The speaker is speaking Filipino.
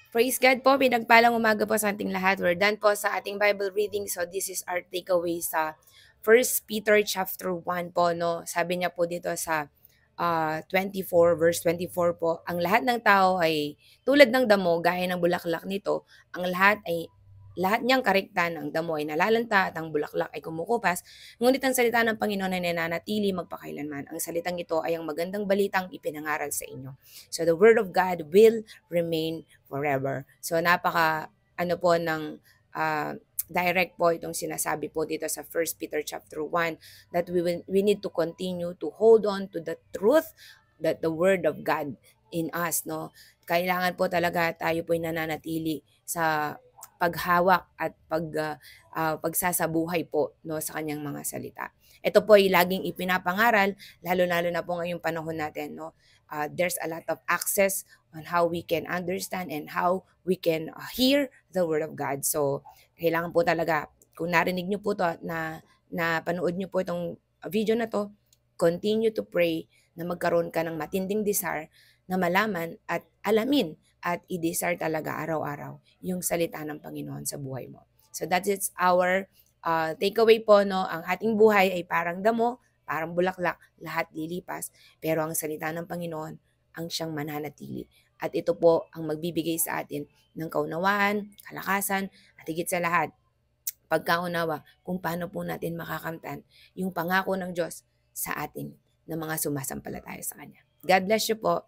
Praise God po, pinagpalang umaga po sa ating lahat. We're done po sa ating Bible reading. So this is our takeaway sa 1 Peter chapter 1 po, no. Sabi niya po dito sa 24 verse 24 po, ang lahat ng tao ay tulad ng damo, gaya ng bulaklak nito. Lahat niyang kariktan, ang damo ay nalalanta at ang bulaklak ay kumukupas. Ngunit ang salita ng Panginoon ay nananatili magpakailanman. Ang salitang ito ay ang magandang balitang ipinangaral sa inyo. So the word of God will remain forever. So ano po ng direct po itong sinasabi po dito sa 1 Peter chapter 1 that we need to continue to hold on to the truth, that the word of God in us, no. Kailangan po talaga tayo po nananatili sa paghawak at pagsasabuhay po, no, sa kanyang mga salita. Ito po ay laging ipinapangaral, lalo-lalo na po ngayong panahon natin, no. There's a lot of access on how we can understand and how we can hear the word of God. So, kailangan po talaga, kung narinig niyo po to at na panood niyo po itong video na to, continue to pray na magkaroon ka ng matinding desire na malaman at alamin at i-desire talaga araw-araw yung salita ng Panginoon sa buhay mo. So that is our takeaway po, no. Ang ating buhay ay parang damo, parang bulaklak, lahat lilipas. Pero ang salita ng Panginoon ang siyang mananatili. At ito po ang magbibigay sa atin ng kaunawaan, kalakasan, at higit sa lahat, pagkaunawa kung paano po natin makakamtan yung pangako ng Diyos sa atin ng mga sumasampalataya sa Kanya. God bless you po.